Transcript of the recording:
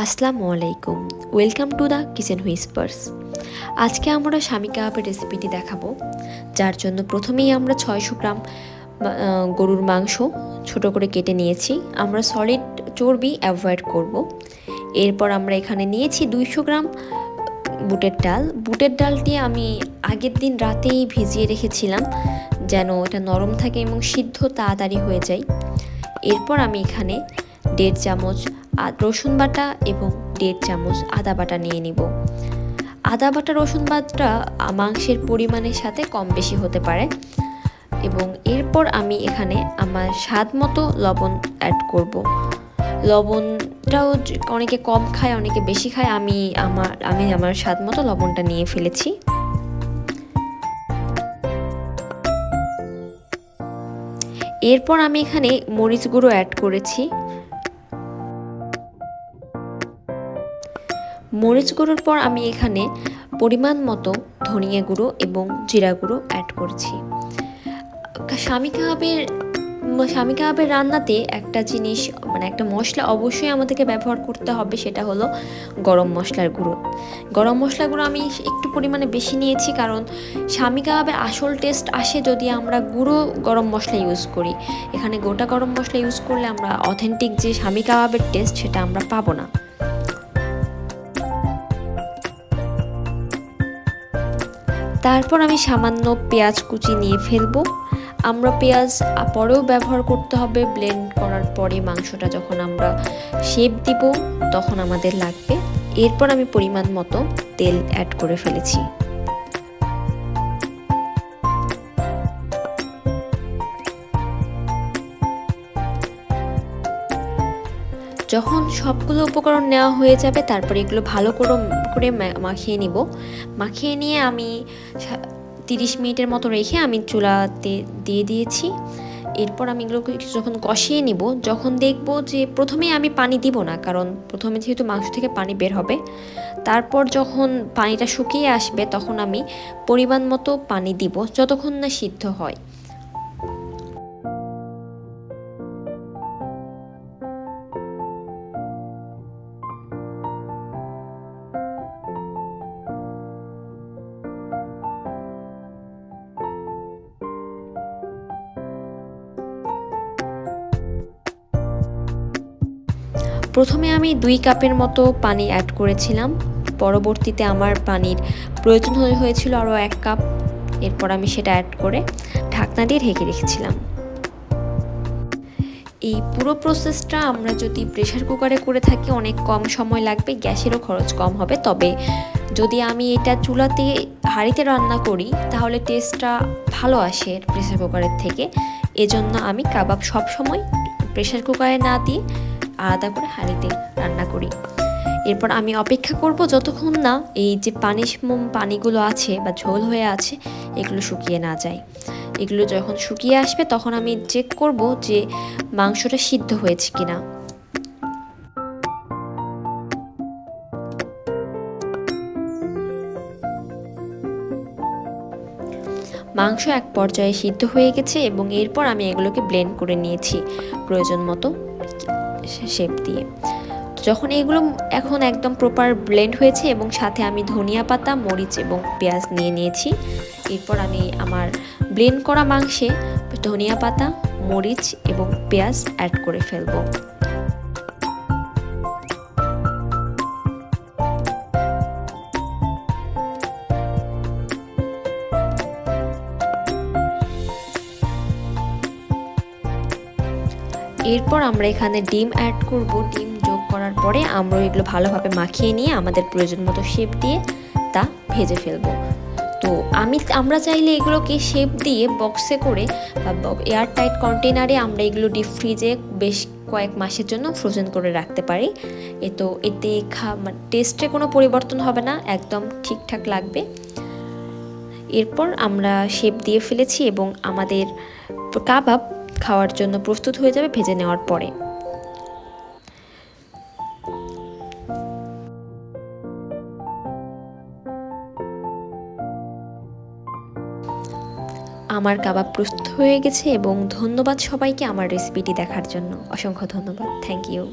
আসসালামু আলাইকুম, welcome to the kitchen whispers. আজকে আমরা স্বামী কাবাবের রেসিপিটি দেখাবো, যার জন্য প্রথমেই আমরা 600 গ্রাম গরুর মাংস ছোট করে কেটে নিয়েছি। আমরা সলিড চর্বি অ্যাভয়েড করব। এরপর আমরা এখানে নিয়েছি 200 গ্রাম বুটের ডাল। বুটের ডালটি আমি আগের দিন রাতেই ভিজিয়ে রেখেছিলাম, যেন এটা নরম থাকে এবং সিদ্ধ তাড়াতাড়ি হয়ে যায়। এরপর আমি এখানে 1.5 চামচ রসুন বাটা এবং 1.5 চামচ আদা বাটা নিয়ে নিব। আদা বাটা রসুন বাটা মাংসের পরিমাণের সাথে কম বেশি হতে পারে। এবং এরপর আমি এখানে আমার স্বাদ মতো লবণ অ্যাড করব। লবণটাও অনেকে কম খায়, অনেকে বেশি খায়। আমি আমার স্বাদ মতো লবণটা নিয়ে ফেলেছি। এরপর আমি এখানে মরিচ গুঁড়ো অ্যাড করেছি। মরিচ গুঁড়োর পর আমি এখানে পরিমাণ মতো ধনিয়া গুঁড়ো এবং জিরা গুঁড়ো অ্যাড করছি। স্বামী কাবাবের রান্নাতে একটা জিনিস, একটা মশলা অবশ্যই আমাদেরকে ব্যবহার করতে হবে, সেটা হলো গরম মশলার গুঁড়ো। গরম মশলার গুঁড়ো আমি একটু পরিমাণে বেশি নিয়েছি, কারণ স্বামী কাবাবের আসল টেস্ট আসে যদি আমরা গুঁড়ো গরম মশলা ইউজ করি। এখানে গোটা গরম মশলা ইউজ করলে আমরা অথেন্টিক যে স্বামী কাবাবের টেস্ট সেটা আমরা পাবো না। তারপর আমি সামান্য পেঁয়াজ কুচি নিয়ে ফেলবো। আমরা পেঁয়াজ পরেও ব্যবহার করতে হবে, ব্লেন্ড করার পরে মাংসটা যখন আমরা শেপ দিব তখন আমাদের লাগবে। এরপর আমি পরিমাণ মতো তেল অ্যাড করে ফেলেছি। যখন সবগুলো উপকরণ নেওয়া হয়ে যাবে, তারপরে এগুলো ভালো করে মাখিয়ে নিব। মাখিয়ে নিয়ে আমি 30 মিনিটের মতো রেখে আমি চুলাতে দিয়ে দিয়েছি। এরপর আমি এগুলোকে যখন কষিয়ে নিব, যখন দেখব যে প্রথমেই আমি পানি দিব না, কারণ প্রথমে যেহেতু মাংস থেকে পানি বের হবে। তারপর যখন পানিটা শুকিয়ে আসবে তখন আমি পরিমাণ মতো পানি দিব, যতক্ষণ না সিদ্ধ হয়। প্রথমে আমি 2 কাপের মতো পানি অ্যাড করেছিলাম। পরবর্তীতে আমার পানির প্রয়োজন হয়েছিল আরও 1 কাপ। এরপর আমি সেটা অ্যাড করে ঢাকনা দিয়ে ঢেকে রেখেছিলাম। এই পুরো প্রসেসটা আমরা যদি প্রেসার কুকারে করে থাকি অনেক কম সময় লাগবে, গ্যাসেরও খরচ কম হবে। তবে যদি আমি এটা চুলাতে হাঁড়িতে রান্না করি তাহলে টেস্টটা ভালো আসে প্রেসার কুকারের থেকে। এজন্য আমি কাবাব সবসময় প্রেসার কুকারে না দিয়ে আলাদা করে হাঁড়িতে রান্না করি। এরপর আমি অপেক্ষা করব যতক্ষণ না এই যে পানিগুলো আছে বা ঝোল হয়ে আছে এগুলো শুকিয়ে না যায়। এগুলো যখন শুকিয়ে আসবে তখন আমি চেক করব যে মাংসটা সিদ্ধ হয়েছে কিনা। মাংস এক পর্যায়ে সিদ্ধ হয়ে গেছে এবং এরপর আমি এগুলোকে ব্লেন্ড করে নিয়েছি প্রয়োজন মতো শেপ দিয়ে। যখন এগুলো এখন একদম প্রপার ব্লেন্ড হয়েছে এবং সাথে আমি ধনিয়া পাতা, মরিচ এবং পেঁয়াজ নিয়ে নিয়েছি। এরপর আমি আমার ব্লেন্ড করা মাংসে ধনিয়া পাতা, মরিচ এবং পেঁয়াজ অ্যাড করে ফেলবো। এরপর আমরা এখানে ডিম অ্যাড করব। ডিম যোগ করার পরে আমরা এগুলো ভালোভাবে মাখিয়ে নিয়ে আমাদের প্রয়োজন মতো শেপ দিয়ে তা ভেজে ফেলবো। তো আমরা চাইলে এগুলোকে শেপ দিয়ে বক্সে করে বা এয়ার টাইট কন্টেনারে আমরা এগুলো ডিপ ফ্রিজে বেশ কয়েক মাসের জন্য ফ্রোজেন করে রাখতে পারি। এতে টেস্টে কোনো পরিবর্তন হবে না, একদম ঠিকঠাক লাগবে। এরপর আমরা শেপ দিয়ে ফেলেছি এবং আমাদের কাবাব খাওয়ার জন্য প্রস্তুত হয়ে যাবে ভেজে নেওয়ার পরে। আমার কাবাব প্রস্তুত হয়ে গেছে এবং ধন্যবাদ সবাইকে আমার রেসিপিটি দেখার জন্য। অসংখ্য ধন্যবাদ। Thank you.